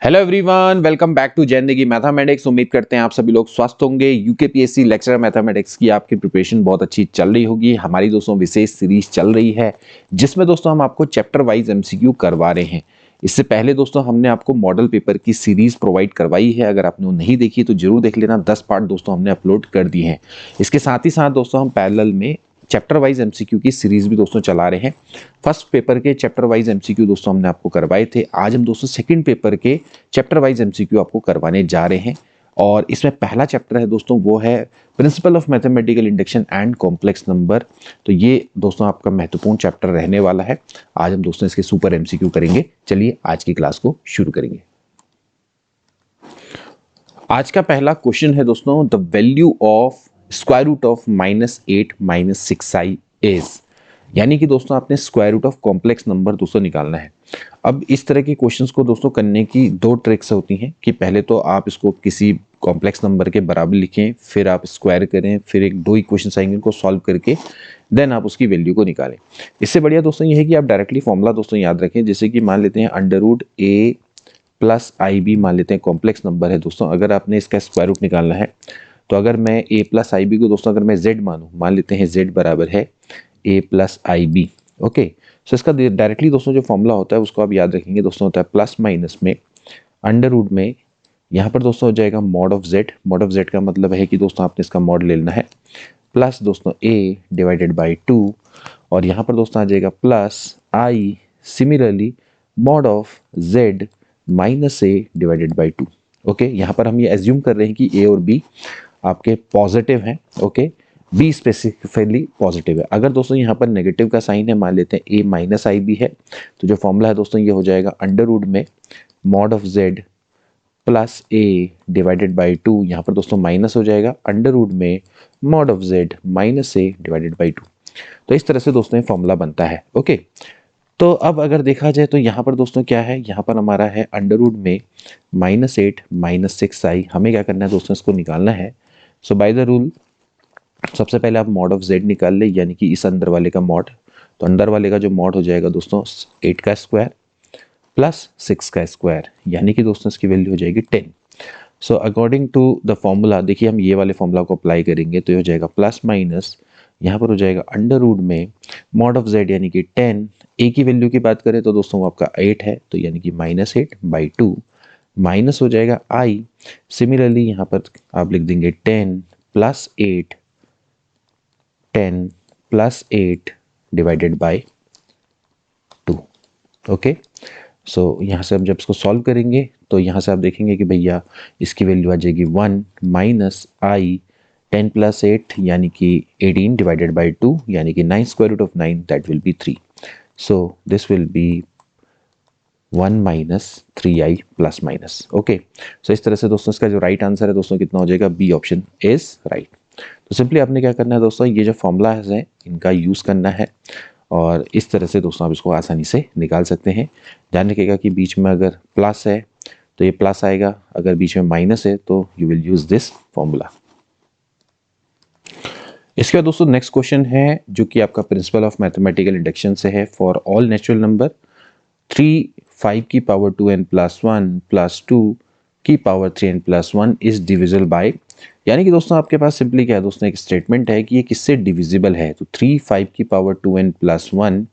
Hello everyone, welcome back to Zindagi Mathematics. उम्मीद करते हैं आप सभी लोग स्वस्थ होंगे। यूकेपीएससी लेक्चरर मैथमेटिक्स की आपकी प्रिपरेशन बहुत अच्छी चल रही होगी। हमारी दोस्तों विशेष सीरीज चल रही है जिसमें दोस्तों हम आपको चैप्टर वाइज एमसीक्यू करवा रहे हैं। इससे पहले दोस्तों हमने आपको मॉडल पेपर की सीरीज प्रोवाइड करवाई है। अगर आपने वो नहीं देखी तो जरूर देख लेना। 10 पार्ट दोस्तों हमने अपलोड कर दिए हैं। इसके साथ ही साथ दोस्तों हम पैरेलल में चैप्टर वाइज एमसीक्यू की सीरीज भी दोस्तों चला रहे हैं। फर्स्ट पेपर के चैप्टर वाइज एमसीक्यू दोस्तों हमने आपको करवाए थे। आज हम दोस्तों सेकंड पेपर के चैप्टर वाइज एमसीक्यू आपको करवाने जा रहे हैं। और इसमें पहला चैप्टर है दोस्तों, वो है principle of mathematical induction and complex number. तो ये दोस्तों आपका महत्वपूर्ण चैप्टर रहने वाला है। आज हम दोस्तों इसके सुपर एमसीक्यू करेंगे। चलिए आज की क्लास को शुरू करेंगे। आज का पहला क्वेश्चन है दोस्तों, the value of square root of -8 - 6i is. यानी कि दोस्तों आपने square root of complex number दोस्तों निकालना है। अब इस तरह के क्वेश्चंस को दोस्तों करने की दो ट्रिक्स होती हैं कि पहले तो आप इसको किसी कॉम्प्लेक्स नंबर के बराबर लिखें, फिर आप स्क्वायर करें, फिर एक दो इक्वेशंस आएंगे उनको सॉल्व करके देन आप उसकी वैल्यू को निकालें। इससे बढ़िया दोस्तों ये है कि आप डायरेक्टली फॉर्मूला दोस्तों याद रखें। जैसे कि मान लेते हैं √a + IB मान लेते हैं कॉम्प्लेक्स नंबर है दोस्तों। अगर आपने इसका स्क्वायर रूट निकालना है तो अगर मैं a + IB को दोस्तों अगर मैं z मानूं, मान लेते हैं z बराबर है a + IB। ओके, सो इसका डायरेक्टली दोस्तों जो फॉर्मूला होता है उसको आप याद रखेंगे दोस्तों, होता है प्लस माइनस में अंडर रूट में यहाँ पर दोस्तों हो जाएगा mod of z। Mod of z का मतलब है कि दोस्तों आपने इसका मॉड ले लेना है, प्लस दोस्तों a डिवाइडेड बाई 2 और यहाँ पर दोस्तों आ जाएगा plus i similarly mod of z minus a divided by 2। Okay, यहाँ पर हम ये एज्यूम कर रहे हैं कि a और b आपके पॉजिटिव हैं। ओके, बी स्पेसिफिकली पॉजिटिव है। अगर दोस्तों यहाँ पर नेगेटिव का साइन है, मान लेते हैं a - IB है, तो जो फॉर्मूला है दोस्तों ये हो जाएगा अंडर रूट में mod of z plus a divided by 2। यहाँ पर दोस्तों माइनस हो जाएगा अंडर रूट में mod of z minus a divided by 2। तो इस तरह से दोस्तों ये फॉर्मूला बनता है। ओके, तो अब अगर देखा जाए तो यहाँ पर दोस्तों क्या है, यहाँ पर हमारा है अंडर रूट में -8 - 6i। हमें क्या करना है दोस्तों, इसको निकालना है। सो बाय द रूल सबसे पहले आप मॉड ऑफ z निकाल ले, यानी कि इस अंदर वाले का मॉड। तो अंदर वाले का जो मॉड हो जाएगा दोस्तों 8 का स्क्वायर प्लस 6 का स्क्वायर, यानी कि दोस्तों इसकी वैल्यू हो जाएगी 10। So according to the formula, देखिए हम ये वाले फॉर्मूला को अप्लाई करेंगे तो ये हो जाएगा प्लस माइनस, यहाँ पर हो जाएगा अंडर रूट में मॉड ऑफ z यानी कि 10। a की वैल्यू की बात करें तो दोस्तों वो आपका 8 है, तो यानी कि -8 बाई 2 माइनस हो जाएगा i। सिमिलरली यहाँ पर आप लिख देंगे 10 + 8 10 + 8 डिवाइडेड बाय 2। ओके, सो यहाँ से हम जब इसको सॉल्व करेंगे तो यहाँ से आप देखेंगे कि भैया इसकी वैल्यू आ जाएगी 1 माइनस i 10 + 8 यानी कि 18 डिवाइडेड बाई 2, यानी कि 9 square root of 9 that will be 3। So this will be 1 - 3i plus minus. Okay, so इस तरह से दोस्तों इसका जो राइट आंसर है दोस्तों कितना हो जाएगा, बी ऑप्शन इज राइट। तो सिंपली आपने क्या करना है दोस्तों, ये जो फॉर्मूला है इनका यूज़ करना है और इस तरह से दोस्तों आप इसको आसानी से निकाल सकते हैं। ध्यान रखिएगा कि बीच में अगर प्लस है तो ये प्लस आएगा, अगर बीच में माइनस है तो you will use this formula. इसके बाद दोस्तों नेक्स्ट क्वेश्चन है जो कि आपका प्रिंसिपल ऑफ मैथमेटिकल इंडक्शन से है। फॉर ऑल नेचुरल नंबर 3 5 की पावर 2n + 1 + 2 की power 3n + 1 is divisible by. यानी कि दोस्तों आपके पास सिंपली क्या है दोस्तों, एक स्टेटमेंट है कि ये किससे डिविजिबल है। तो 3 5 की पावर 2n + 1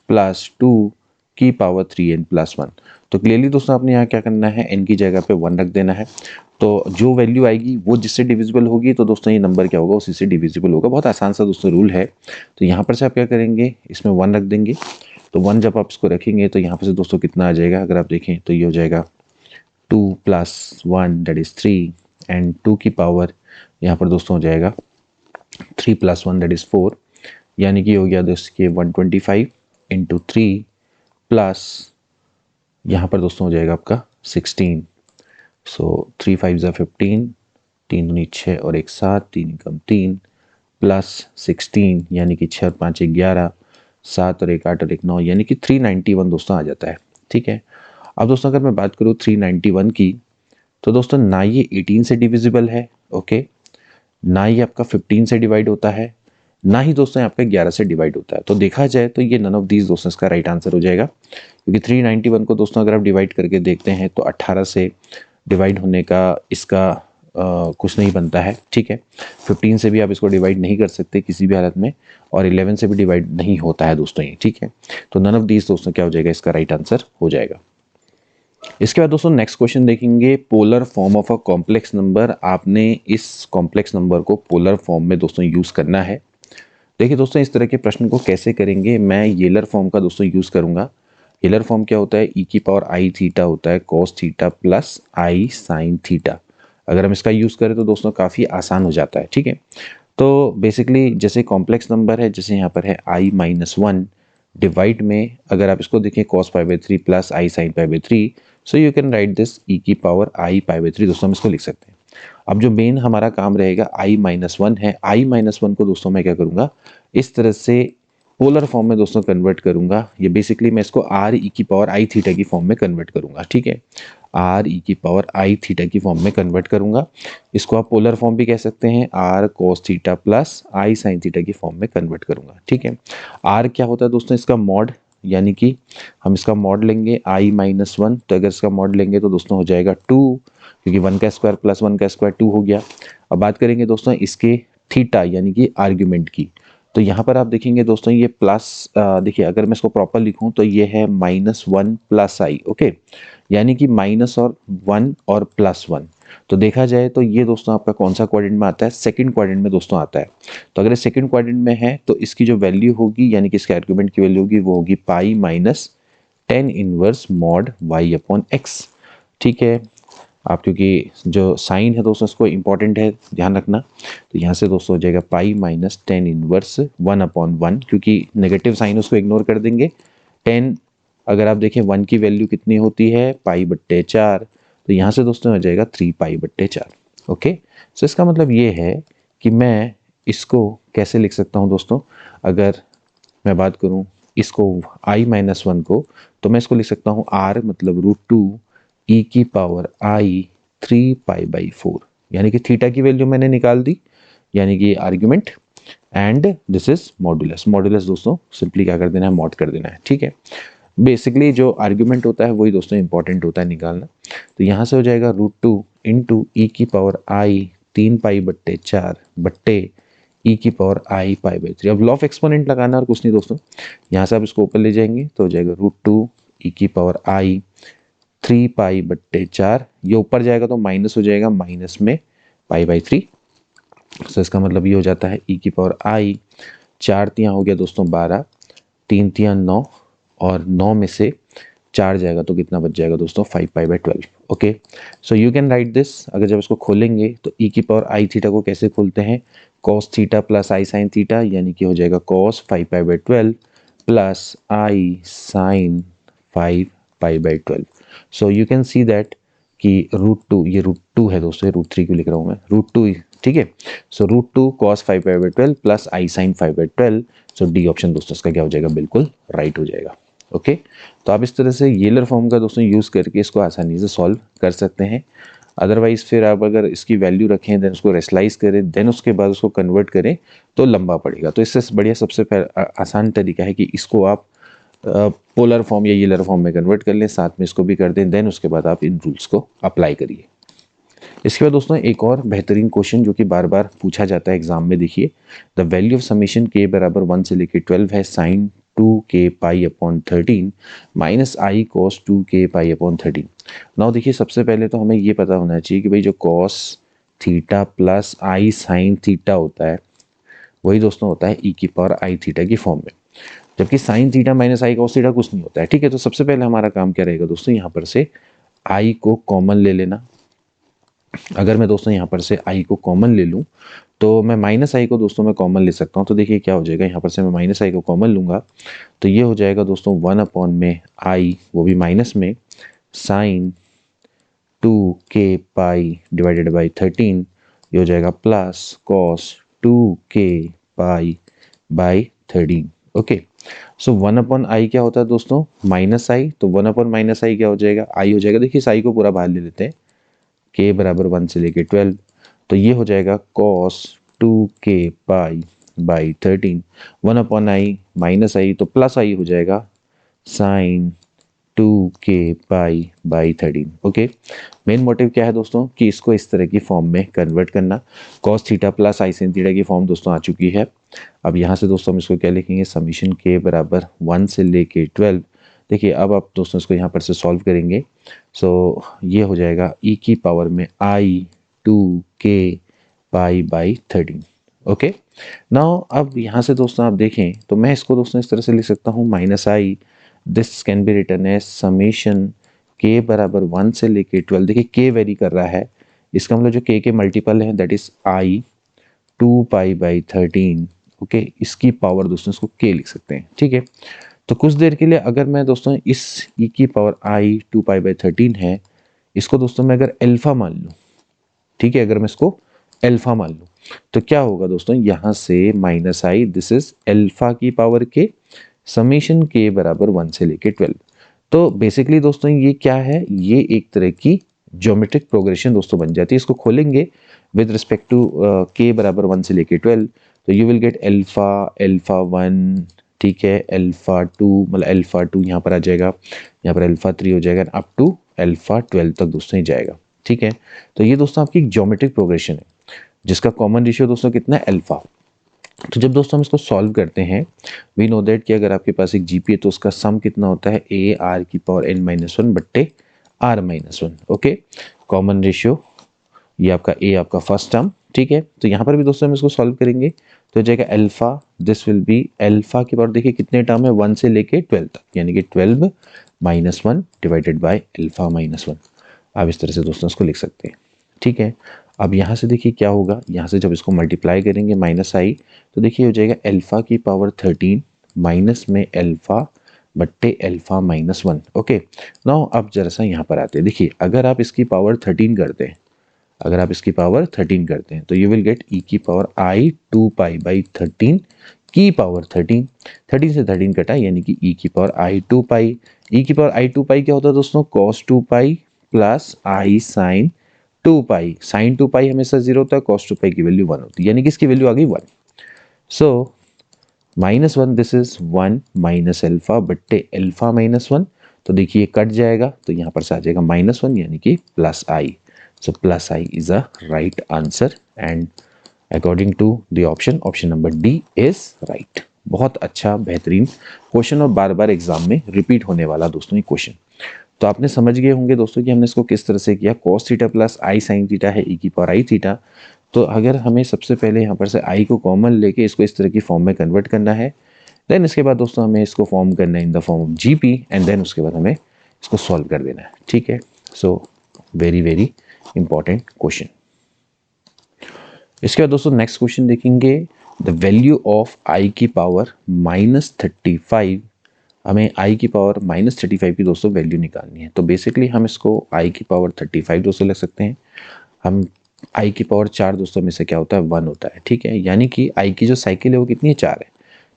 + 2 की पावर 3n + 1। तो क्लियरली दोस्तों आपने यहाँ क्या करना है, n की जगह पे 1 रख देना है। तो जो वैल्यू आएगी वो जिससे डिविजिबल होगी तो दोस्तों ये नंबर क्या होगा, उसी से डिविजिबल होगा। बहुत आसान सा दोस्तों रूल है। तो यहाँ पर से आप क्या करेंगे, इसमें 1 रख देंगे। तो 1 जब आप इसको रखेंगे तो यहाँ पर से दोस्तों कितना आ जाएगा, अगर आप देखें तो ये हो जाएगा 2 + 1 दैट इज 3 एंड 2 की पावर यहाँ पर दोस्तों हो जाएगा 3 + 1 दैट इज 4, यानी कि हो गया दोस्तों के 125 × 3 प्लस यहाँ पर दोस्तों हो जाएगा आपका 16। सो 3 5 = 15, 3 दूनी 6 और 1 7, 3 कम 3 प्लस 16 यानी कि 6 और 5 11, 7 और 1 8 और 1 9, यानी कि 391 दोस्तों आ जाता है। ठीक है, अब दोस्तों अगर मैं बात करूँ 391 की तो दोस्तों ना ये 18 से डिविजिबल है, ओके, ना ही आपका 15 से डिवाइड होता है, ना ही दोस्तों यहाँ पे 11 से डिवाइड होता है। तो देखा जाए तो ये नन ऑफ दीज दोस्तों इसका राइट आंसर हो जाएगा, क्योंकि 391 को दोस्तों अगर आप डिवाइड करके देखते हैं तो 18 से डिवाइड होने का इसका कुछ नहीं बनता है, ठीक है। 15 से भी आप इसको डिवाइड नहीं कर सकते किसी भी हालत में, और 11 से भी डिवाइड नहीं होता है दोस्तों ये, ठीक है। तो नन ऑफ दीज दोस्तों क्या हो जाएगा, इसका राइट आंसर हो जाएगा। इसके बाद दोस्तों नेक्स्ट क्वेश्चन देखेंगे, polar form of a complex number. आपने इस कॉम्प्लेक्स नंबर को पोलर फॉर्म में दोस्तों यूज करना है। देखिए दोस्तों, इस तरह के प्रश्न को कैसे करेंगे, मैं येलर फॉर्म का दोस्तों यूज करूंगा। येलर फॉर्म क्या होता है, ई की पावर आई थीटा होता है cos theta plus i sine theta. अगर हम इसका यूज करें तो दोस्तों काफी आसान हो जाता है, ठीक है। तो बेसिकली जैसे कॉम्प्लेक्स नंबर है, जैसे यहाँ पर है आई माइनस वन, डिवाइड में अगर आप इसको देखें cos pi by 3 plus i sine pi by 3, so you can write this e की पावर आई पाई बाई 3 दोस्तों हम इसको लिख सकते हैं। अब जो मेन हमारा काम रहेगा आई माइनस वन है, आई माइनस वन को दोस्तों मैं क्या करूँगा, इस तरह से पोलर फॉर्म में दोस्तों कन्वर्ट करूंगा। ये बेसिकली मैं इसको आर ई की पावर आई थीटा की फॉर्म में कन्वर्ट करूंगा, ठीक है। आर ई की पावर आई थीटा की फॉर्म में कन्वर्ट करूंगा। इसको आप पोलर फॉर्म भी कह सकते हैं, r cos theta plus i sine theta की फॉर्म में कन्वर्ट करूंगा, ठीक है। आर क्या होता है दोस्तों, इसका मॉड, यानी कि हम इसका मॉड लेंगे आई माइनस वन, तो अगर इसका मॉड लेंगे तो दोस्तों हो जाएगा 2, क्योंकि 1 का स्क्वायर प्लस 1 का स्क्वायर 2 हो गया। अब बात करेंगे दोस्तों इसके थीटा यानी कि आर्ग्यूमेंट की, तो यहाँ पर आप देखेंगे दोस्तों ये प्लस, देखिए अगर मैं इसको प्रॉपर लिखूं तो ये है -1 प्लस आई, ओके, यानी कि माइनस और 1 और प्लस 1। तो देखा जाए तो ये दोस्तों आपका कौन सा क्वाड्रेंट में आता है, सेकंड क्वाड्रेंट में दोस्तों आता है। तो अगर सेकंड क्वाड्रेंट में है तो इसकी जो वैल्यू होगी, यानी कि इसके आर्ग्यूमेंट की वैल्यू होगी, वो होगी pi minus tan inverse mod y upon x, ठीक है। आप क्योंकि जो साइन है दोस्तों इसको इंपॉर्टेंट है ध्यान रखना, तो यहाँ से दोस्तों हो जाएगा पाई माइनस टेन इनवर्स 1 अपॉन 1, क्योंकि नेगेटिव साइन उसको इग्नोर कर देंगे। 10 अगर आप देखें 1 की वैल्यू कितनी होती है, पाई बट्टे 4, तो यहाँ से दोस्तों हो जाएगा 3 पाई बट्टे 4, ओके। सो इसका मतलब ये है कि मैं इसको कैसे लिख सकता हूँ दोस्तों, अगर मैं बात करूँ इसको आई माइनस वन को, तो मैं इसको लिख सकता हूँ आर मतलब √2 ई की पावर आई 3 पाई बाई 4, यानी कि थीटा की वैल्यू मैंने निकाल दी, यानी कि argument, and this is modulus. Modulus दोस्तों सिंपली क्या कर देना है, मॉड कर देना है, ठीक है। बेसिकली जो आर्ग्यूमेंट होता है वही दोस्तों इंपॉर्टेंट होता है निकालना। तो यहाँ से हो जाएगा √2 इंटू ई की पावर आई 3 पाई बट्टे 4 बट्टे ई की पावर आई पाई बाई 3। अब लॉ ऑफ एक्सपोनेंट लगाना और कुछ नहीं दोस्तों, यहाँ से आप इसको ऊपर ले जाएंगे तो हो जाएगा √2 ई की पावर आई 3 पाई बट्टे 4, ये ऊपर जाएगा तो माइनस हो जाएगा, माइनस में पाई बाई 3। तो इसका मतलब ये हो जाता है ई की पावर आई, 4 तियाँ हो गया दोस्तों 12, 3 तियाँ 9, और 9 में से 4 जाएगा तो कितना बच जाएगा दोस्तों, 5 pi by 12, okay. So you can write this. अगर जब इसको खोलेंगे तो ई की पावर आई थीटा को कैसे खोलते हैं, cos theta plus i sine theta, यानी कि हो जाएगा cos 5 pi by 12 plus i sine 5 pi by 12। So you can see that कि √2, ये √2 है दोस्तों, √3 क्यों लिख रहा हूँ मैं, √2, ठीक है। So √2 cos 5 pi by 12 plus i sine 5 बाई 12। सो डी ऑप्शन दोस्तों इसका क्या हो जाएगा, बिल्कुल राइट हो जाएगा, ओके। तो आप इस तरह से येलर फॉर्म का दोस्तों यूज़ करके इसको आसानी से सॉल्व कर सकते हैं। अदरवाइज फिर आप अगर इसकी वैल्यू रखें, देन उसको रेशलाइज करें, देन उसके बाद उसको कन्वर्ट करें तो लंबा पड़ेगा। तो इससे बढ़िया सबसे आसान तरीका है कि इसको आप पोलर फॉर्म या येलर फॉर्म में कन्वर्ट कर लें, साथ में इसको भी कर दें, देन उसके बाद आप इन रूल्स को अप्लाई करिए। इसके बाद दोस्तों एक और बेहतरीन क्वेश्चन जो कि बार बार पूछा जाता है एग्जाम में, देखिए द वैल्यू ऑफ समेशन के बराबर 1 से लेकर 12 है sine 2k pi upon 13 minus i cos 2k pi upon 13। Now देखिए सबसे पहले तो हमें ये पता होना चाहिए कि भाई जो cos theta plus i sine theta होता है वही दोस्तों होता है ई की पावर आई थीटा की फॉर्म में, जबकि sine theta minus i cos theta कुछ नहीं होता है, ठीक है। तो सबसे पहले हमारा काम क्या रहेगा दोस्तों, यहाँ पर से आई को कॉमन ले लेना। अगर मैं दोस्तों यहाँ पर से आई को कॉमन ले लूँ तो मैं माइनस आई को दोस्तों मैं कॉमन ले सकता हूँ। तो देखिए क्या हो जाएगा, यहाँ पर से मैं माइनस आई को कॉमन लूँगा तो ये हो जाएगा दोस्तों 1 अपॉन में आई, वो भी माइनस में, sign 2k pi divided by 13, ये हो जाएगा plus cos 2k pi by 13, okay. So 1 upon I क्या होता है दोस्तों, माइनस आई, तो 1 अपॉन माइनस आई क्या हो जाएगा, आई हो जाएगा। देखिए इस आई को पूरा बाहर ले लेते हैं, k बराबर 1 से लेके 12, तो ये हो जाएगा cos 2k pi by 13, 1/i minus i तो प्लस आई हो जाएगा sine 2k pi by 13। Okay, main motive क्या है दोस्तों कि इसको इस तरह की फॉर्म में कन्वर्ट करना। कॉस थीटा प्लस आई sin थीटा की फॉर्म दोस्तों आ चुकी है। अब यहाँ से दोस्तों हम इसको क्या लिखेंगे, समीशन k बराबर 1 से लेके 12। देखिए अब आप दोस्तों इसको यहाँ पर से सॉल्व करेंगे, सो ये हो जाएगा e की पावर में आई 2k pi by 13। Okay, now अब यहाँ से दोस्तों आप देखें तो मैं इसको दोस्तों इस तरह से लिख सकता हूँ minus i, this can be written as summation k बराबर 1 से लेके 12। देखिए k वेरी कर रहा है, इसका मतलब जो k के मल्टीपल है that is i 2 pi by 13। Okay, इसकी पावर दोस्तों इसको k लिख सकते हैं। ठीक है, तो कुछ देर के लिए अगर मैं दोस्तों इस e की पावर i 2 पाई बाई 13 है, इसको दोस्तों मैं अगर अल्फा मान लूँ, ठीक है, अगर मैं इसको अल्फा मान लूँ तो क्या होगा दोस्तों, यहाँ से minus i, this is alpha की पावर के समीशन k बराबर 1 से लेके 12। तो बेसिकली दोस्तों ये क्या है, ये एक तरह की ज्योमेट्रिक प्रोग्रेशन दोस्तों बन जाती है। इसको खोलेंगे विद रिस्पेक्ट टू k बराबर 1 से लेके 12, तो you will get alpha, alpha 1, ठीक है, अल्फा 2, मतलब अल्फा 2 यहाँ पर आ जाएगा, यहाँ पर अल्फा 3 हो जाएगा, अप टू अल्फा 12 तक दोस्तों ही जाएगा। ठीक है, तो ये दोस्तों आपकी एक ज्योमेट्रिक प्रोग्रेशन है जिसका कॉमन रेशियो दोस्तों कितना है, अल्फा। तो जब दोस्तों हम इसको सॉल्व करते हैं, वी नो दैट कि अगर आपके पास एक जीपी है तो उसका सम कितना होता है, ए आर की पावर n माइनस 1 बट्टे r minus 1। Okay, common ratio ये आपका ए आपका फर्स्ट टर्म। ठीक है, तो यहाँ पर भी दोस्तों हम इसको सॉल्व करेंगे तो जाएगा alpha, this will be alpha की पावर, देखिए कितने टर्म है 1 से लेके 12 तक, यानी कि 12 minus 1 divided by alpha minus 1। आप इस तरह से दोस्तों इसको लिख सकते हैं। ठीक है, अब यहाँ से देखिए क्या होगा, यहाँ से जब इसको मल्टीप्लाई करेंगे माइनस आई तो देखिए हो जाएगा अल्फा की पावर 13 माइनस में अल्फा बट्टे अल्फा माइनस 1। ओके, नाउ अब जरा सा यहाँ पर आते हैं। देखिए अगर आप इसकी पावर 13 करते हैं, अगर आप इसकी पावर 13 करते हैं तो यू विल गेट ई की पावर आई 2 पाई बाई 13 की पावर 13, 13 से 13 कटा यानी कि ई की पावर आई 2 पाई। ई की पावर आई 2 पाई क्या होता है दोस्तों, cos 2 pi plus i sign 2 pi. Sign 2 पाई हमेशा 0 होता है, कॉस 2 पाई की वैल्यू 1 होती है, यानी कि इसकी वैल्यू आ गई 1। So minus 1, this is 1 minus alpha बट्टे अल्फा माइनस 1। तो देखिए कट जाएगा तो यहाँ पर से आ जाएगा माइनस 1 यानी कि plus I. So plus I is a right answer and according to the option number D is right। बहुत अच्छा बेहतरीन क्वेश्चन और बार बार एग्जाम में रिपीट होने वाला दोस्तों ये क्वेश्चन। तो आपने समझ गए होंगे दोस्तों कि हमने इसको किस तरह से किया। cos theta plus i sine theta है e की पावर आई थीटा, तो अगर हमें सबसे पहले यहाँ पर से i को कॉमन लेके इसको इस तरह की फॉर्म में कन्वर्ट करना है, देन इसके बाद दोस्तों हमें इसको फॉर्म करना है in the form of GP and then उसके बाद हमें इसको सॉल्व कर देना है। ठीक है, so very very important question. इसके बाद दोस्तों नेक्स्ट क्वेश्चन देखेंगे, द वैल्यू ऑफ आई की पावर -35। हमें आई की पावर -35 की दोस्तों वैल्यू निकालनी है। तो बेसिकली हम इसको आई की पावर 35 दोस्तों लिख सकते हैं। हम आई की पावर 4 दोस्तों में से क्या होता है 1 होता है। ठीक है, यानी कि आई की जो साइकिल है वो कितनी है 4 है।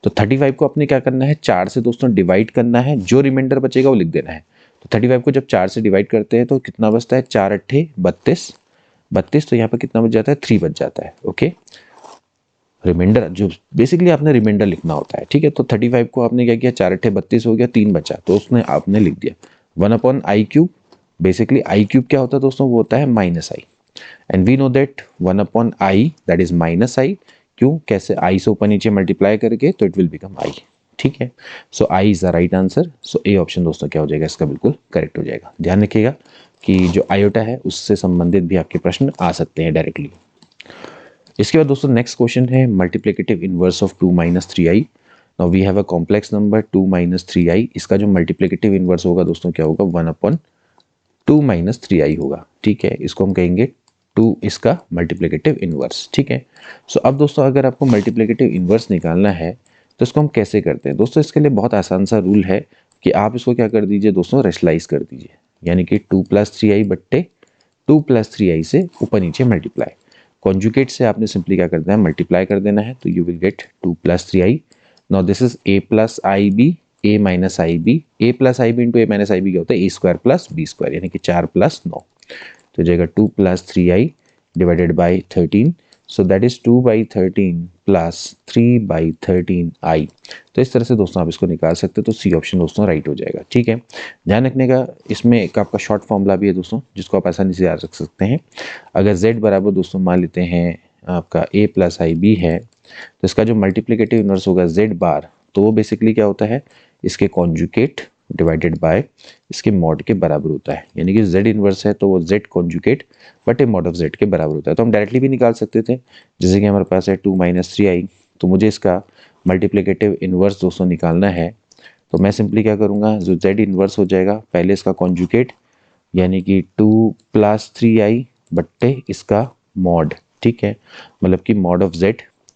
तो 35 को अपने क्या करना है 4 से दोस्तों डिवाइड करना है, जो रिमाइंडर बचेगा वो लिख देना है। तो 35 को जब 4 से डिवाइड करते हैं तो कितना बचता है, 4 अट्ठे 32, 32, तो यहाँ पर कितना बच जाता है 3 बच जाता है। ओके, रिमाइंडर जो बेसिकली आपने रिमाइंडर लिखना होता है। ठीक है, तो 35 को आपने क्या किया 4 अट्ठे 32 हो गया, 3 बचा तो उसने आपने लिख दिया 1/i³। बेसिकली आई क्यूब क्या होता है दोस्तों, वो होता है minus i, and we know that 1/i that is minus i. क्यों, कैसे, आई से ऊपर नीचे मल्टीप्लाई करके तो इट विल बिकम आई। ठीक है, so i is the right answer. So a option दोस्तों क्या हो जाएगा, इसका बिल्कुल करेक्ट हो जाएगा। ध्यान रखिएगा कि जो आयोटा है उससे संबंधित भी आपके प्रश्न आ सकते हैं डायरेक्टली। इसके बाद दोस्तों नेक्स्ट क्वेश्चन है multiplicative inverse of 2 - 3i। Now we have a complex number 2 - 3i, इसका जो मल्टीप्लिकेटिव इनवर्स होगा दोस्तों क्या होगा 1/2 - 3i होगा। ठीक है, इसको हम कहेंगे 2 इसका मल्टीप्लिकेटिव इनवर्स। ठीक है, सो अब दोस्तों अगर आपको मल्टीप्लिकेटिव इनवर्स निकालना है तो इसको हम कैसे करते हैं दोस्तों, इसके लिए बहुत आसान सा रूल है कि आप इसको क्या कर दीजिए दोस्तों, रेशनलाइज कर दीजिए, यानी कि 2 + 3i बट्टे 2 + 3i से ऊपर नीचे मल्टीप्लाई। कॉन्जुगेट से आपने सिंपली क्या करना है मल्टीप्लाई कर देना है, तो you will get 2 + 3i। Now this is a + ib a - ib, a + ib into a - ib क्या होता है a² + b², यानी कि 4 + 9, तो जाएगा 2 + 3i divided by 13। So that is 2/13 plus 3/13i। तो इस तरह से दोस्तों आप इसको निकाल सकते हो, तो सी ऑप्शन दोस्तों राइट हो जाएगा। ठीक है, ध्यान रखने का, इसमें एक आपका शॉर्ट फॉर्मूला भी है दोस्तों, जिसको आप आसानी से याद रख सकते हैं। अगर z बराबर दोस्तों मान लेते हैं आपका a प्लस आई बी है, तो इसका जो मल्टीप्लिकेटिव इनवर्स होगा z बार, तो वो बेसिकली क्या होता है, इसके कॉन्जुगेट डिवाइडेड बाय इसके मॉड के बराबर होता है। यानी कि z इनवर्स है तो वो z कॉन्जुगेट बटे मॉड ऑफ z के बराबर होता है। तो हम डायरेक्टली भी निकाल सकते थे, जैसे कि हमारे पास है 2 - 3i, तो मुझे इसका मल्टीप्लिकेटिव इनवर्स दोस्तों निकालना है। तो मैं सिंपली क्या करूँगा, जो z इनवर्स हो जाएगा, पहले इसका कॉन्जुगेट यानी कि 2 + 3i बट्टे इसका मॉड। ठीक है, मतलब कि मॉड ऑफ z।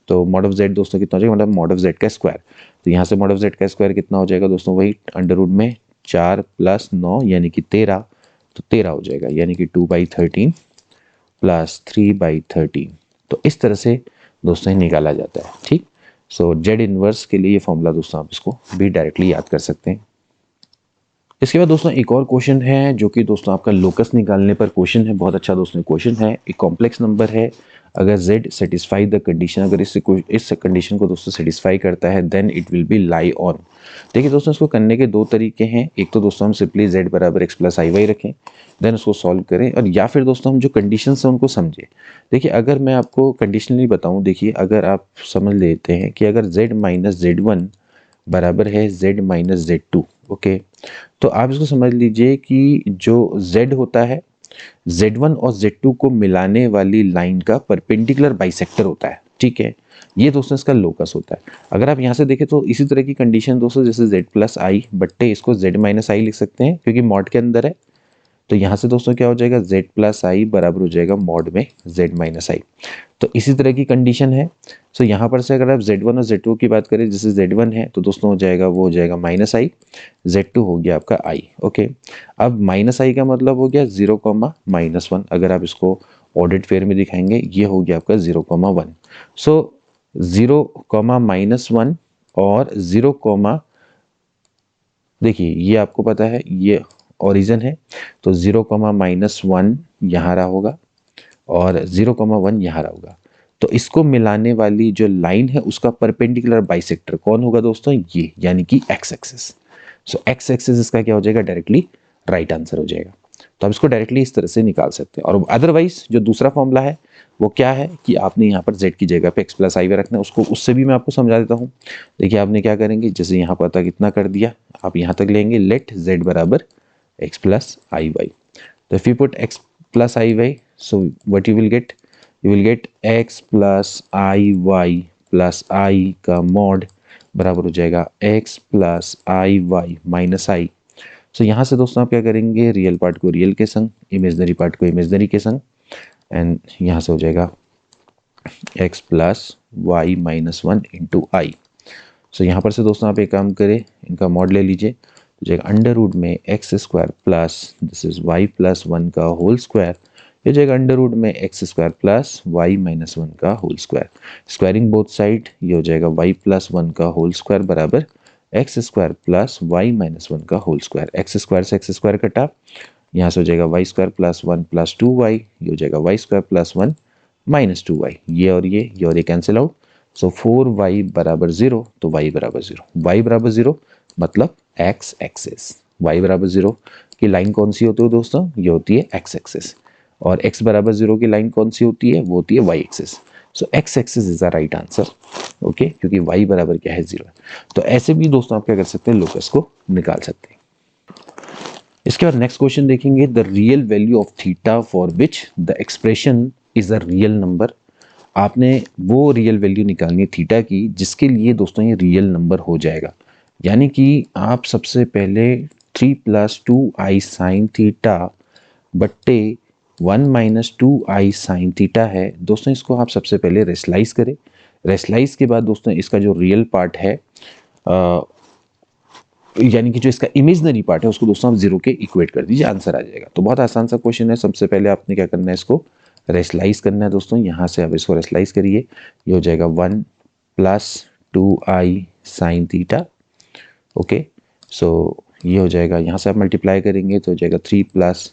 तो मॉड ऑफ z दोस्तों कितना हो जाएगा, मतलब मॉड ऑफ z का स्क्वायर। तो यहाँ से मॉड ऑफ z का स्क्वायर कितना हो जाएगा दोस्तों, वही अंडर रूट में 4 + 9 यानी कि 13। तो 13 हो जाएगा, यानी कि 2/13 प्लस 3/13। तो इस तरह से दोस्तों ये निकाला जाता है। ठीक, सो जेड इनवर्स के लिए ये फॉर्मूला दोस्तों आप इसको भी डायरेक्टली याद कर सकते हैं। इसके बाद दोस्तों एक और क्वेश्चन है, जो कि दोस्तों आपका लोकस निकालने पर क्वेश्चन है। बहुत अच्छा दोस्तों क्वेश्चन है, एक कॉम्प्लेक्स नंबर है। अगर z सेटिस्फाई द कंडीशन, अगर इस कंडीशन को दोस्तों सेटिस्फाई करता है, then it will be lie on. देखिए दोस्तों, इसको करने के दो तरीके हैं। एक तो दोस्तों हम सिंपली z बराबर x + iy रखें, देन उसको सॉल्व करें, और या फिर दोस्तों हम जो कंडीशन है उनको समझें। देखिए, अगर मैं आपको कंडीशनली बताऊं, देखिए अगर आप समझ लेते हैं कि अगर z - z1 बराबर है z - z2, ओके, तो आप इसको समझ लीजिए कि जो z होता है, z1 और z2 को मिलाने वाली लाइन का परपेंडिकुलर बाइसेक्टर होता है। ठीक है, ये दोस्तों इसका लोकस होता है। अगर आप यहाँ से देखें तो इसी तरह की कंडीशन दोस्तों, जैसे z + i बट्टे इसको z - i लिख सकते हैं, क्योंकि मॉड के अंदर है। तो यहाँ से दोस्तों क्या हो जाएगा, z + i बराबर हो जाएगा मॉड में z - i। तो इसी तरह की कंडीशन है। सो यहाँ पर से अगर आप z1 और z2 की बात करें, जैसे z1 है तो दोस्तों हो जाएगा, वो हो जाएगा -i, z2 हो गया आपका i। ओके, अब -i का मतलब हो गया 0, -1। अगर आप इसको ऑर्डर्ड पेयर में दिखाएंगे, ये हो गया आपका 0, 1। सो 0, -1 और 0, देखिए ये आपको पता है ये ओरिजिन है, तो 0, -1 यहाँ रहा होगा और 0, 1 यहाँ रहा होगा। तो इसको मिलाने वाली जो लाइन है उसका परपेंडिकुलर बाइसेक्टर कौन होगा दोस्तों, ये, यानी कि एक्स एक्सिस। सो एक्स एक्सिस इसका क्या हो जाएगा, डायरेक्टली राइट आंसर हो जाएगा। तो आप इसको डायरेक्टली इस तरह से निकाल सकते हैं। और अदरवाइज जो दूसरा फॉर्मूला है वो क्या है कि आपने यहाँ पर z की जगह पे x + i रखना है, उसको उससे भी मैं आपको समझा देता हूँ। देखिए आपने क्या करेंगे, जैसे यहाँ पता कितना कर दिया, आप यहाँ तक लेंगे, लेट z बराबर x + iy। तो if you put x + iy, so what you will get, you will get x + iy + i का मॉड बराबर हो जाएगा x + iy - i। सो यहाँ से दोस्तों आप क्या करेंगे, रियल पार्ट को रियल के संग, इमेजनरी पार्ट को इमेजनरी के संग, एंड यहाँ से हो जाएगा x + y - 1 × i। सो यहाँ पर से दोस्तों आप एक काम करें, इनका मॉड ले लीजिए, तो जाएगा अंडर रूट में x² plus this is y + 1 का होल स्क्वायर, ये जाएगा अंडर रूट में x² प्लस y - 1 का whole square. Squaring both side, ये हो जाएगा y + 1 का होल स्क्वायर बराबर x² प्लस y - 1 का होल स्क्वायर। x² कटा, यहाँ से हो जाएगा y² + 1 + 2y, ये हो जाएगा y² + 1 - 2y। ये और ये कैंसिल आउट। सो 4y बराबर 0, तो y बराबर 0। y बराबर 0 मतलब x एक्सिस। y बराबर 0 की लाइन कौन सी होती है दोस्तों, ये होती है x एक्सिस। और x बराबर 0 की लाइन कौन सी होती है, वो होती है y axis. So x axis is the right answer, okay, क्योंकि y बराबर क्या है, 0। तो ऐसे भी दोस्तों आप क्या कर सकते हैं, लोकस को निकाल सकते हैं। इसके बाद नेक्स्ट क्वेश्चन देखेंगे, the real value of theta for which the expression is a real number. आपने वो रियल वैल्यू निकालनी है थीटा की, जिसके लिए दोस्तों ये रियल नंबर हो जाएगा। यानी कि आप सबसे पहले 3 + 2i sin थीटा बट्टे 1 - 2i sin थीटा है दोस्तों, इसको आप सबसे पहले रेशलाइज करें। रेशलाइज के बाद दोस्तों इसका जो रियल पार्ट है, यानी कि जो इसका इमेजनरी पार्ट है, उसको दोस्तों आप 0 के इक्वेट कर दीजिए, आंसर आ जाएगा। तो बहुत आसान सा क्वेश्चन है। सबसे पहले आपने क्या करना है, इसको रेशलाइज करना है दोस्तों। यहाँ से आप इसको रेशलाइज करिए, ये हो जाएगा 1 + 2i sin थीटा, ओके। सो ये हो जाएगा, यहाँ से आप मल्टीप्लाई करेंगे तो हो जाएगा 3 +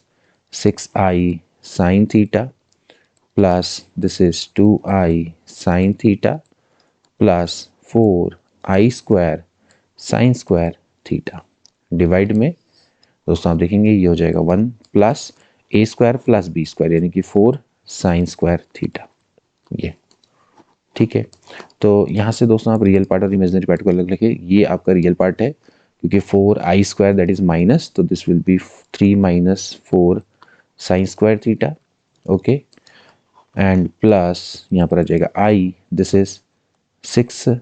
6i sin theta, plus this is 2i sin theta plus 4i square sin square theta। Divide में दोस्तों आप देखेंगे ये हो जाएगा 1 प्लस ए स्क्वायर प्लस बी स्क्वायर यानी कि 4 साइन स्क्वायर थीटा। ये ठीक है। तो यहाँ से दोस्तों आप रियल पार्ट और इमेजिनरी पार्ट को अलग लिखिए। ये आपका रियल पार्ट है क्योंकि 4i square that is minus, तो this will be 3 minus 4 sine square theta. Okay, and plus यहाँ पर आ जाएगा i, this is 6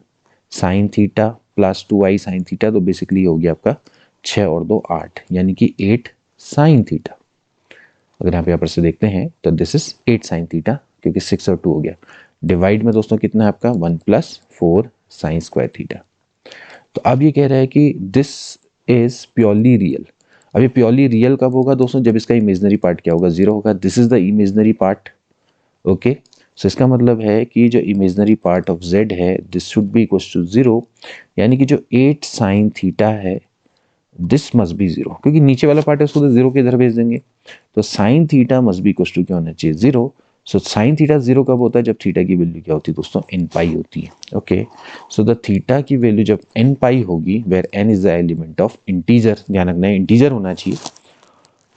sine theta plus 2i sine theta, तो बेसिकली हो गया आपका 6 और 2 8 यानी कि 8 साइन थीटा। अगर यहाँ पर से देखते हैं तो दिस इज 8 साइन थीटा क्योंकि 6 और 2 हो गया। डिवाइड में दोस्तों कितना है आपका 1 प्लस 4 साइन स्क्वायर थीटा। तो अब ये कह रहा है कि दिस इज प्योरली रियल। अब ये प्योरली रियल कब होगा दोस्तों? जब इसका इमेजिनरी पार्ट क्या होगा? 0 होगा। This is the imaginary part. Okay, so इसका मतलब है कि जो इमेजिनरी पार्ट ऑफ z है this should be equal to 0, यानी कि जो 8 साइन थीटा है दिस मस्ट बी 0, क्योंकि नीचे वाला पार्ट है उसको तो 0 के इधर भेज देंगे। तो sine theta must be equal to क्या होना चाहिए? 0। सो साइन थीटा 0 कब होता है? जब थीटा की वैल्यू क्या होती है दोस्तों? n पाई होती है। ओके, सो द थीटा की वैल्यू जब n पाई होगी, where n is the element of integer, ध्यान रखना है इंटीजर होना चाहिए,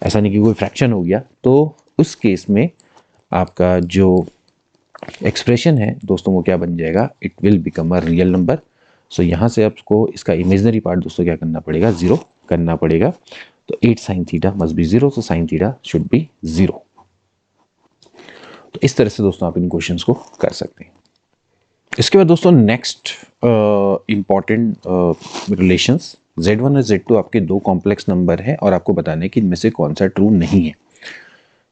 ऐसा नहीं कि कोई फ्रैक्शन हो गया, तो उस केस में आपका जो एक्सप्रेशन है दोस्तों वो क्या बन जाएगा? It will become a real number. So यहाँ से आपको इसका इमेजिनरी पार्ट दोस्तों क्या करना पड़ेगा? 0 करना पड़ेगा। तो 8 sine theta must be 0, so sine theta should be 0। तो इस तरह से दोस्तों आप इन क्वेश्चंस को कर सकते हैं। इसके बाद दोस्तों नेक्स्ट इंपॉर्टेंट रिलेशंस, z1 और z2 आपके दो कॉम्प्लेक्स नंबर है और आपको बताना है कि इनमें से कौन सा ट्रू नहीं है।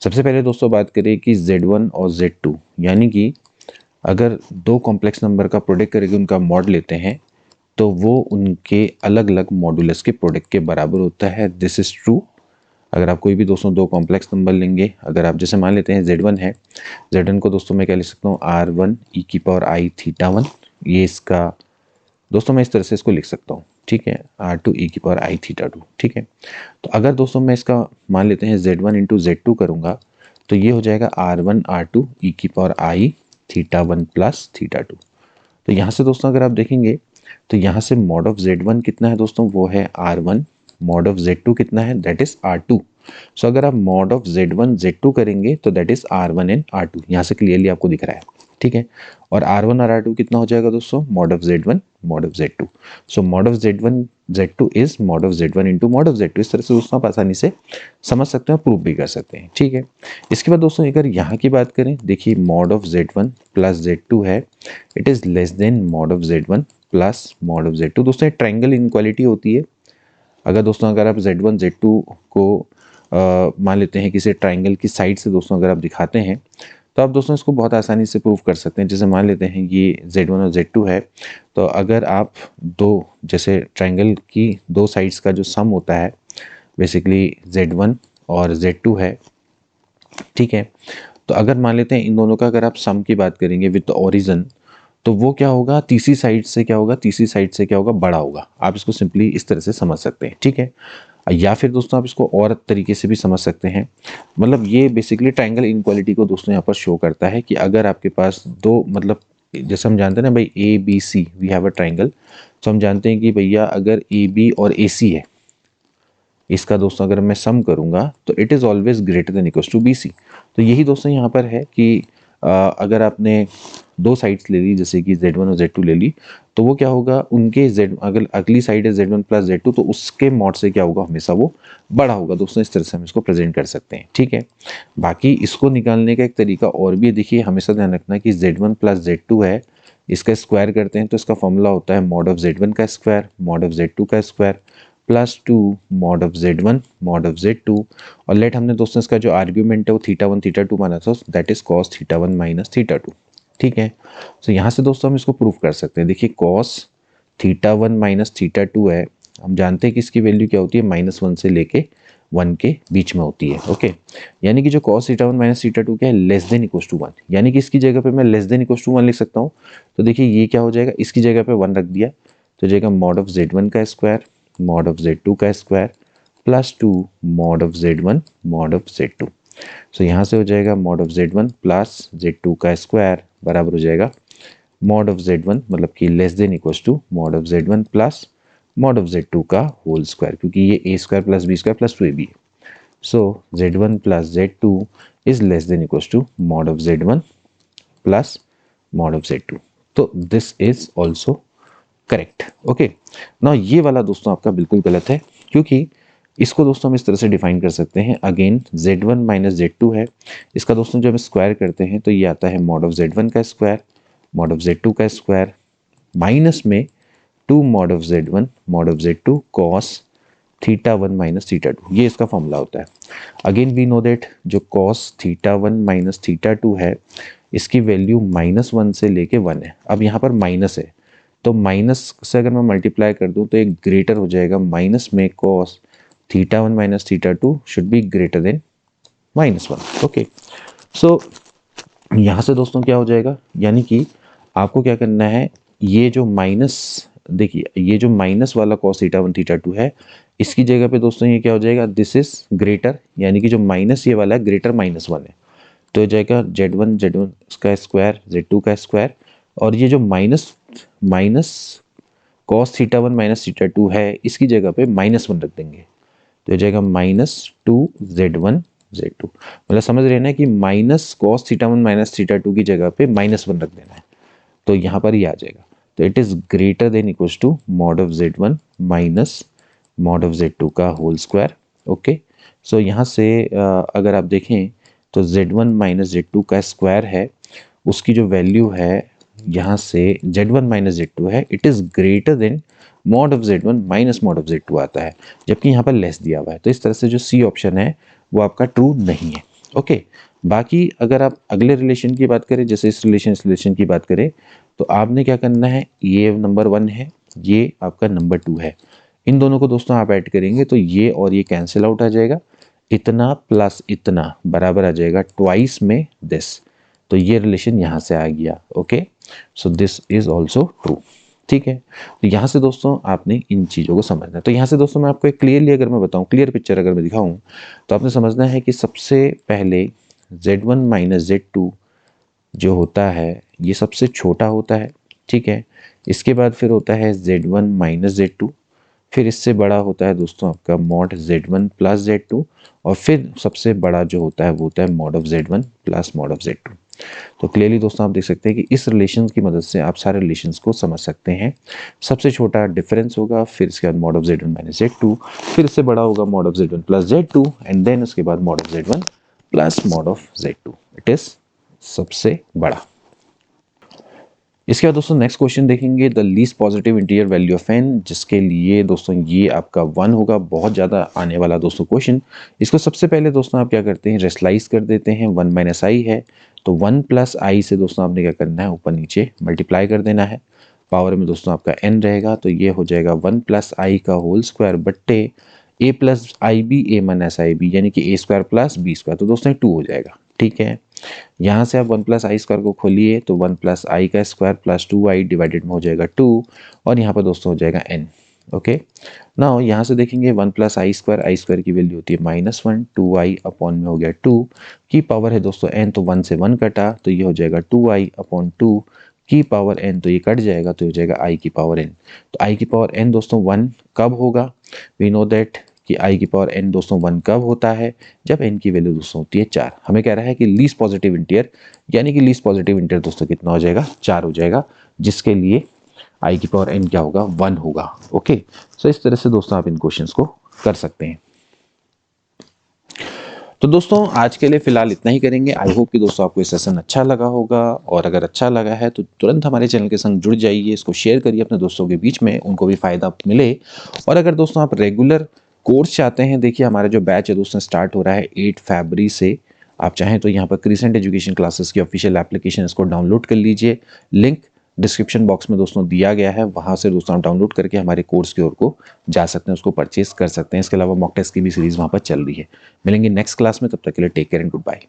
सबसे पहले दोस्तों बात करें कि z1 और z2, यानी कि अगर दो कॉम्प्लेक्स नंबर का प्रोडक्ट करके उनका मॉड लेते हैं तो वो उनके अलग अलग मॉडुलस के प्रोडक्ट के बराबर होता है। This is true. अगर आप कोई भी दोस्तों दो कॉम्प्लेक्स नंबर लेंगे, अगर आप जैसे मान लेते हैं z1 है, z1 को दोस्तों मैं क्या लिख सकता हूँ? r1 e की पावर i थीटा 1, ये इसका दोस्तों मैं इस तरह से इसको लिख सकता हूँ, ठीक है, r2 e की पावर i थीटा 2, ठीक है। तो अगर दोस्तों मैं इसका मान लेते हैं z1 इंटू z2 करूँगा तो ये हो जाएगा r1 r2 e की power i theta 1 plus theta 2। तो यहाँ से दोस्तों अगर आप देखेंगे तो यहाँ से मॉड ऑफ z1 कितना है दोस्तों? वो है r1। मॉड ऑफ z2 कितना है? That is r2। सो अगर आप मॉड ऑफ z1 z2 करेंगे तो that is r1 and r2, यहाँ से क्लियरली आपको दिख रहा है, ठीक है। और r1 और r2 कितना हो जाएगा दोस्तों? Mod of z1 mod of z2। So mod of z1 z2 is mod of z1 into mod of z2। इस तरह से दोस्तों आप आसानी से समझ सकते हैं और प्रूव भी कर सकते हैं, ठीक है। इसके बाद दोस्तों अगर यहाँ की बात करें, देखिए mod of z1 plus z2 है, it is less then mod of z1 plus mod of z2। दोस्तों ये ट्रायंगल इनक्वालिटी होती है। अगर दोस्तों अगर आप z1 z2 को मान लेते हैं किसी ट्रायंगल की साइड से दोस्तों अगर आप दिखाते हैं तो आप दोस्तों इसको बहुत आसानी से प्रूव कर सकते हैं। जैसे मान लेते हैं ये z1 और z2 है, तो अगर आप दो जैसे ट्रायंगल की दो साइड्स का जो सम होता है बेसिकली z1 और z2 है, ठीक है। तो अगर मान लेते हैं इन दोनों का अगर आप सम की बात करेंगे विद ओरिजिन, तो वो क्या होगा? तीसरी साइड से क्या होगा? तीसरी साइड से क्या होगा? बड़ा होगा। आप इसको सिंपली इस तरह से समझ सकते हैं, ठीक है। या फिर दोस्तों आप इसको और तरीके से भी समझ सकते हैं, मतलब ये बेसिकली ट्रायंगल इनक्वालिटी को दोस्तों यहाँ पर शो करता है कि अगर आपके पास दो, मतलब जैसे हम जानते हैं ना भाई A B C we have a triangle, तो हम जानते हैं कि भैया अगर ए बी और ए सी है, इसका दोस्तों अगर मैं सम करूंगा तो it is always greater than equals to B C. तो यही दोस्तों यहाँ पर है कि अगर आपने दो साइड्स ले ली जैसे कि z1 और z2 ले ली, तो वो क्या होगा? उनके z, अगर अगली साइड है z1 प्लस z2 तो उसके मॉड से क्या होगा? हमेशा वो बड़ा होगा। दोस्तों इस तरह से हम इसको प्रेजेंट कर सकते हैं, ठीक है। बाकी इसको निकालने का एक तरीका और भी है। देखिए हमेशा ध्यान रखना कि z1 प्लस z2 है, इसका स्क्वायर करते हैं तो इसका फॉर्मूला होता है मॉड ऑफ z1 का स्क्वायर मॉड ऑफ z2 का square plus 2 mod of z1 mod of z2, और लेट हमने दोस्तों इसका जो आर्ग्यूमेंट है वो थीटा 1 थीटा 2 माना था, that is cos theta 1 minus theta 2, ठीक है। तो यहाँ से दोस्तों हम इसको प्रूफ कर सकते हैं। देखिए कॉस थीटा 1 माइनस थीटा 2 है, हम जानते हैं कि इसकी वैल्यू क्या होती है? -1 से लेके 1 के बीच में होती है, ओके। यानी कि जो कॉस थीटा 1 माइनस थीटा 2 क्या है? लेस देन इक्वल्स टू 1, यानी कि इसकी जगह पे मैं लेस देन इक्वल्स टू 1 लिख सकता हूँ। तो देखिए ये क्या हो जाएगा? इसकी जगह पे 1 रख दिया तो जाएगा मॉड ऑफ z1 का स्क्वायर मॉड ऑफ z2 का square plus 2 mod of z1 mod of z2। सो यहाँ से हो जाएगा mod of Z1 plus Z2 का स्क्वायर बराबर हो जाएगा मॉड ऑफ Z1 मतलब कि less than equals to mod of Z1 plus mod of Z2 का होल स्क्वायर, क्योंकि ये a square plus b square plus 2ab है। So Z1 plus Z2 is less than equals to mod of Z1 plus mod of Z2। तो this is also correct. Okay, ना ये वाला दोस्तों आपका बिल्कुल गलत है, क्योंकि इसको दोस्तों हम इस तरह से डिफाइन कर सकते हैं। अगेन Z1 माइनस Z2 है, इसका दोस्तों जब हम स्क्वायर करते हैं तो ये आता है मॉड ऑफ Z1 का स्क्वायर मॉड ऑफ Z2 का स्क्वायर माइनस में 2 mod of Z2 cos theta 1 minus theta 2, ये इसका फॉर्मूला होता है। अगेन वी नो दैट जो कॉस थीटा 1 माइनस थीटा 2 है इसकी वैल्यू -1 से लेके 1 है। अब यहाँ पर माइनस है तो माइनस से अगर मैं मल्टीप्लाई कर दूं तो एक ग्रेटर हो जाएगा माइनस में cos theta 1 minus theta 2 should be greater than -1। Okay, so यहाँ से दोस्तों क्या हो जाएगा, यानी कि आपको क्या करना है, ये जो माइनस, देखिए ये जो माइनस वाला कॉस थीटा 1 थीटा 2 है इसकी जगह पे दोस्तों ये क्या हो जाएगा, दिस इज ग्रेटर, यानी कि जो माइनस ये वाला है ग्रेटर -1 है, तो हो जाएगा Z1 का स्क्वायर Z2 का स्क्वायर, और ये जो minus cos theta 1 minus theta 2 है इसकी जगह पे -1 रख देंगे, तो हो जाएगा -2 Z1 Z2। मतलब समझ रहे हैं ना कि minus cos theta 1 minus theta 2 की जगह पे -1 रख देना है, तो यहाँ पर ये आ जाएगा। तो it is greater than equals to mod of Z1 minus mod of Z2 का होल स्क्वायर। ओके, सो यहाँ से अगर आप देखें तो Z1 माइनस Z2 का स्क्वायर है, उसकी जो वैल्यू है यहाँ से Z1 माइनस Z2 है, it is greater than mod of Z1 minus mod of Z2 आता है, जबकि यहाँ पर लेस दिया हुआ है। तो इस तरह से जो सी ऑप्शन है वो आपका ट्रू नहीं है। ओके, बाकी अगर आप अगले रिलेशन की बात करें, जैसे इस रिलेशन की बात करें, तो आपने क्या करना है, ये नंबर 1 है, ये आपका नंबर 2 है, इन दोनों को दोस्तों आप ऐड करेंगे तो ये और ये कैंसिल आउट आ जाएगा, इतना प्लस इतना बराबर आ जाएगा ट्वाइस में दिस, तो ये रिलेशन यहाँ से आ गया। Okay, so this is also true. ठीक है, तो यहाँ से दोस्तों आपने इन चीज़ों को समझना है। तो यहाँ से दोस्तों मैं आपको एक क्लियरली अगर मैं बताऊँ, क्लियर पिक्चर अगर मैं दिखाऊँ, तो आपने समझना है कि सबसे पहले Z1 माइनस Z2 जो होता है ये सबसे छोटा होता है। ठीक है, इसके बाद फिर होता है Z1 माइनस Z2, फिर इससे बड़ा होता है दोस्तों आपका मॉड Z1 प्लस Z2, और फिर सबसे बड़ा जो होता है वो होता है mod of Z1 plus mod of Z2। तो क्लियरली दोस्तों आप देख सकते हैं कि इस रिलेशन की मदद से आप सारे रिलेशंस को समझ सकते हैं। सबसे छोटा डिफरेंस होगा, फिर इसके बाद mod of Z1 minus Z2, फिर इससे बड़ा होगा mod of Z1 plus Z2, and then उसके बाद mod of Z1 plus mod of Z2, it is सबसे बड़ा। इसके बाद दोस्तों नेक्स्ट क्वेश्चन देखेंगे, the least positive integer value of n, जिसके लिए दोस्तों ये आपका 1 होगा। बहुत ज़्यादा आने वाला दोस्तों क्वेश्चन। इसको सबसे पहले दोस्तों आप क्या करते हैं, रेशलाइज कर देते हैं। 1 माइनस आई है तो 1 प्लस आई से दोस्तों आपने क्या करना है, ऊपर नीचे मल्टीप्लाई कर देना है। पावर में दोस्तों आपका n रहेगा, तो ये हो जाएगा 1 प्लस आई का होल स्क्वायर बट्टे a plus I B A minus I B, यानी कि a square plus B square, तो दोस्तों 2 हो जाएगा। ठीक है, यहाँ से आप 1 प्लस आई स्क्वायर को खोलिए तो 1 प्लस आई का स्क्वायर प्लस 2i डिवाइडेड में हो जाएगा 2, और यहाँ पर दोस्तों हो जाएगा n। ओके, नाउ यहाँ से देखेंगे 1 प्लस आई स्क्वायर की वैल्यू होती है -1, 2i अपॉन में हो गया 2 की पावर है दोस्तों n, तो 1 से 1 कटा तो ये हो जाएगा 2i अपॉन 2 की पावर n, तो ये कट जाएगा तो हो जाएगा i की पावर n। तो i की पावर n दोस्तों 1 कब होगा, वी नो दैट कि i की पावर n दोस्तों 1 कब होता है, जब n की वैल्यू दोस्तों होती है 4। हमें कह रहा है कि लीस्ट पॉजिटिव इंटीरियर, यानी कि लीस्ट पॉजिटिव इंटीरियर दोस्तों कितना हो जाएगा, 4 हो जाएगा, जिसके लिए i की पावर n क्या होगा, 1 होगा। ओके, सो इस तरह से दोस्तों आप इन क्वेश्चंस को कर सकते हैं। तो दोस्तों आज के लिए फिलहाल इतना ही करेंगे। आई होप कि दोस्तों आपको ये सेशन अच्छा लगा होगा, और अगर अच्छा लगा है तो तुरंत हमारे चैनल के संग जुड़ जाइए, इसको शेयर करिए अपने दोस्तों के बीच में, उनको भी फ़ायदा मिले। और अगर दोस्तों आप रेगुलर कोर्स चाहते हैं, देखिए हमारा जो बैच है दोस्तों स्टार्ट हो रहा है 8 फरवरी से। आप चाहें तो यहाँ पर क्रिसेंट एजुकेशन क्लासेस की ऑफिशियल एप्लीकेशन इसको डाउनलोड कर लीजिए, लिंक डिस्क्रिप्शन बॉक्स में दोस्तों दिया गया है, वहाँ से दोस्तों आप डाउनलोड करके हमारे कोर्स की ओर को जा सकते हैं, उसको परचेज कर सकते हैं। इसके अलावा मॉक टेस्ट की भी सीरीज़ वहाँ पर चल रही है। मिलेंगे नेक्स्ट क्लास में, तब तक के लिए take care and good bye.